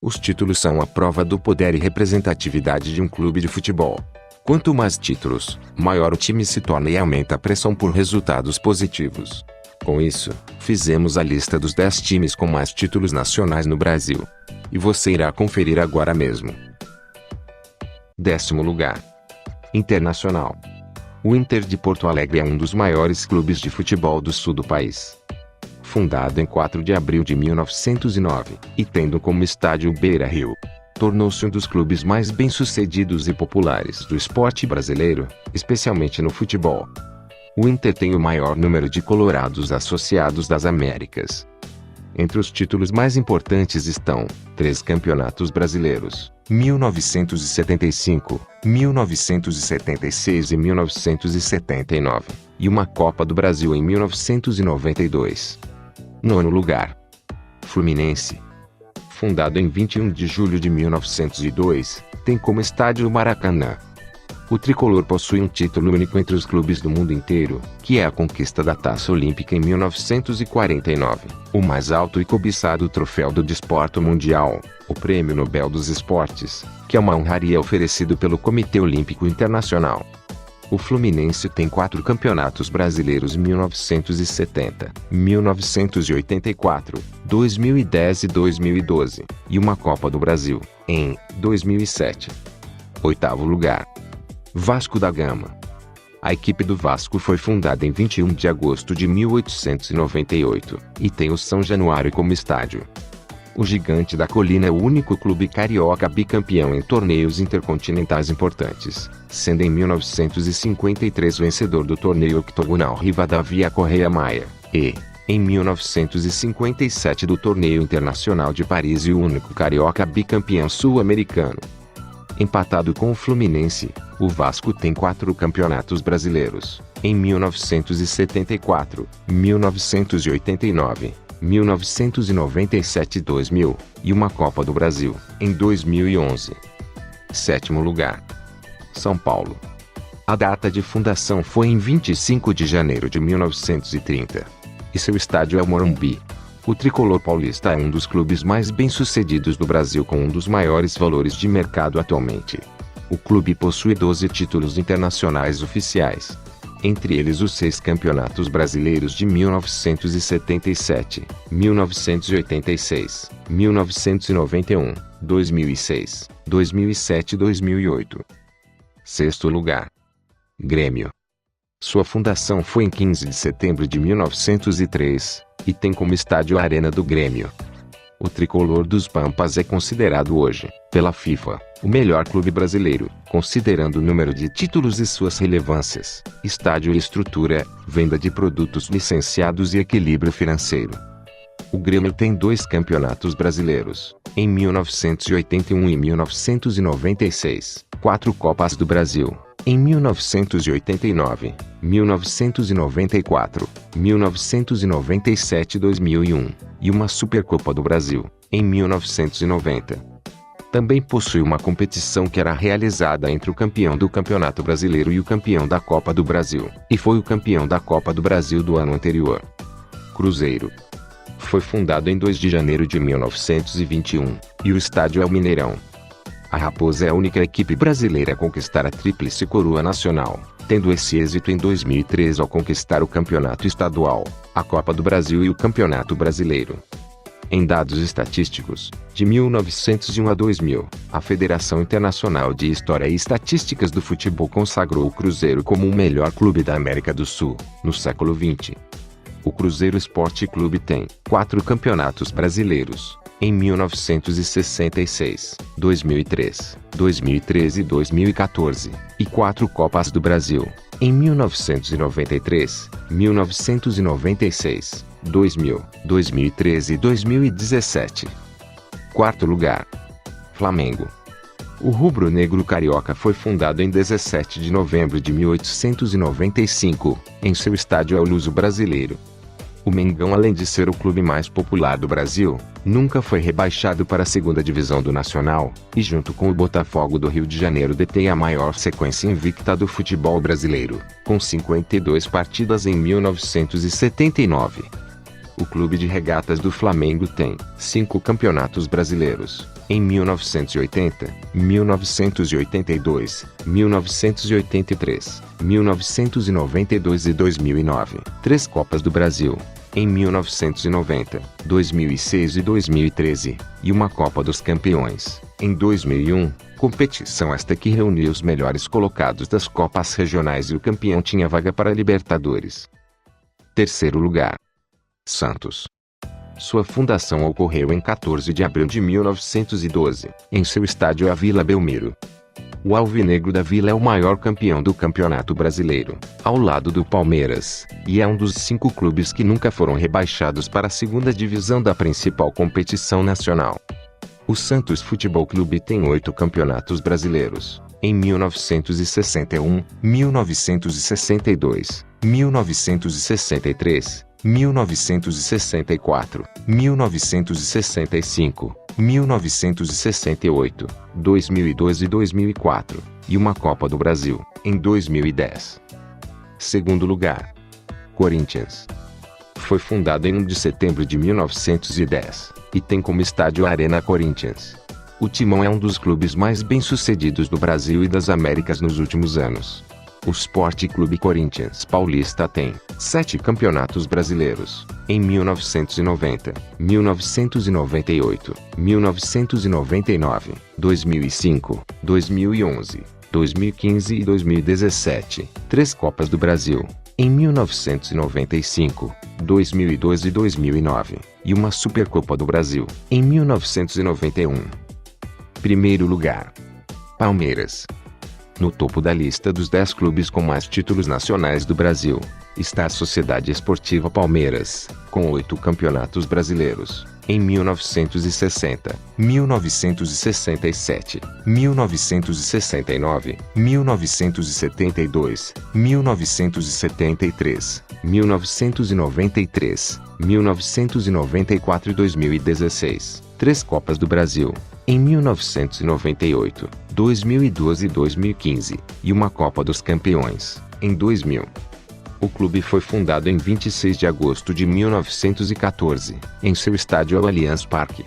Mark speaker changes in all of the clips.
Speaker 1: Os títulos são a prova do poder e representatividade de um clube de futebol. Quanto mais títulos, maior o time se torna e aumenta a pressão por resultados positivos. Com isso, fizemos a lista dos 10 times com mais títulos nacionais no Brasil. E você irá conferir agora mesmo. 10º lugar. Internacional. O Inter de Porto Alegre é um dos maiores clubes de futebol do sul do país. Fundado em 4 de abril de 1909, e tendo como estádio Beira-Rio, tornou-se um dos clubes mais bem-sucedidos e populares do esporte brasileiro, especialmente no futebol. O Inter tem o maior número de colorados associados das Américas. Entre os títulos mais importantes estão 3 campeonatos brasileiros, 1975, 1976 e 1979, e uma Copa do Brasil em 1992. 9º lugar. Fluminense. Fundado em 21 de julho de 1902, tem como estádio o Maracanã. O tricolor possui um título único entre os clubes do mundo inteiro, que é a conquista da Taça Olímpica em 1949, o mais alto e cobiçado troféu do desporto mundial, o Prêmio Nobel dos Esportes, que é uma honraria oferecido pelo Comitê Olímpico Internacional. O Fluminense tem 4 campeonatos brasileiros: 1970, 1984, 2010 e 2012, e uma Copa do Brasil, em 2007. 8º lugar. Vasco da Gama. A equipe do Vasco foi fundada em 21 de agosto de 1898, e tem o São Januário como estádio. O Gigante da Colina é o único clube carioca bicampeão em torneios intercontinentais importantes, sendo em 1953 vencedor do torneio octogonal Rivadavia Correia Maia, e, em 1957 do torneio internacional de Paris, e o único carioca bicampeão sul-americano. Empatado com o Fluminense, o Vasco tem 4 campeonatos brasileiros, em 1974, 1989, 1997 e 2000, e uma Copa do Brasil, em 2011. 7º lugar. São Paulo. A data de fundação foi em 25 de janeiro de 1930. E seu estádio é o Morumbi. O tricolor paulista é um dos clubes mais bem-sucedidos do Brasil, com um dos maiores valores de mercado atualmente. O clube possui 12 títulos internacionais oficiais. Entre eles os 6 campeonatos brasileiros de 1977, 1986, 1991, 2006, 2007 e 2008. 6º lugar. Grêmio. Sua fundação foi em 15 de setembro de 1903, e tem como estádio a Arena do Grêmio. O tricolor dos Pampas é considerado hoje, pela FIFA, o melhor clube brasileiro, considerando o número de títulos e suas relevâncias, estádio e estrutura, venda de produtos licenciados e equilíbrio financeiro. O Grêmio tem 2 campeonatos brasileiros, em 1981 e 1996, 4 Copas do Brasil, em 1989, 1994, 1997 e 2001, e uma Supercopa do Brasil, em 1990. Também possui uma competição que era realizada entre o campeão do Campeonato Brasileiro e o campeão da Copa do Brasil, e foi o campeão da Copa do Brasil do ano anterior. Cruzeiro. Foi fundado em 2 de janeiro de 1921, e o estádio é o Mineirão. A Raposa é a única equipe brasileira a conquistar a Tríplice Coroa Nacional, tendo esse êxito em 2003 ao conquistar o Campeonato Estadual, a Copa do Brasil e o Campeonato Brasileiro. Em dados estatísticos, de 1901 a 2000, a Federação Internacional de História e Estatísticas do Futebol consagrou o Cruzeiro como o melhor clube da América do Sul, no século XX. O Cruzeiro Esporte Clube tem 4 campeonatos brasileiros, em 1966, 2003, 2013 e 2014, e 4 Copas do Brasil, em 1993, 1996, 2000, 2013 e 2017. 4º lugar. Flamengo. O rubro-negro carioca foi fundado em 17 de novembro de 1895, em seu estádio é o Luso Brasileiro. O Mengão, além de ser o clube mais popular do Brasil, nunca foi rebaixado para a 2ª divisão do Nacional, e junto com o Botafogo do Rio de Janeiro detém a maior sequência invicta do futebol brasileiro, com 52 partidas em 1979. O Clube de Regatas do Flamengo tem 5 campeonatos brasileiros. Em 1980, 1982, 1983, 1992 e 2009. 3 Copas do Brasil. Em 1990, 2006 e 2013. E uma Copa dos Campeões. Em 2001, competição esta que reuniu os melhores colocados das Copas Regionais e o campeão tinha vaga para a Libertadores. Terceiro lugar. Santos. Sua fundação ocorreu em 14 de abril de 1912, em seu estádio a Vila Belmiro. O Alvinegro da Vila é o maior campeão do Campeonato Brasileiro, ao lado do Palmeiras, e é um dos 5 clubes que nunca foram rebaixados para a segunda divisão da principal competição nacional. O Santos Futebol Clube tem 8 campeonatos brasileiros. Em 1961, 1962, 1963, 1964, 1965, 1968, 2002 e 2004, e uma Copa do Brasil, em 2010. Segundo lugar. Corinthians. Foi fundado em 1 de setembro de 1910, e tem como estádio a Arena Corinthians. O Timão é um dos clubes mais bem-sucedidos do Brasil e das Américas nos últimos anos. O Sport Clube Corinthians Paulista tem 7 campeonatos brasileiros. Em 1990, 1998, 1999, 2005, 2011, 2015 e 2017. 3 Copas do Brasil. Em 1995, 2002 e 2009. E uma Supercopa do Brasil. Em 1991. Primeiro lugar. Palmeiras. No topo da lista dos 10 clubes com mais títulos nacionais do Brasil, está a Sociedade Esportiva Palmeiras, com 8 campeonatos brasileiros. Em 1960, 1967, 1969, 1972, 1973, 1993, 1994 e 2016. 3 Copas do Brasil. Em 1998, 2012 e 2015, e uma Copa dos Campeões, em 2000. O clube foi fundado em 26 de agosto de 1914, em seu estádio Allianz Parque.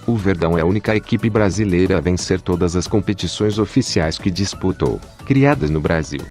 Speaker 1: O Verdão é a única equipe brasileira a vencer todas as competições oficiais que disputou, criadas no Brasil.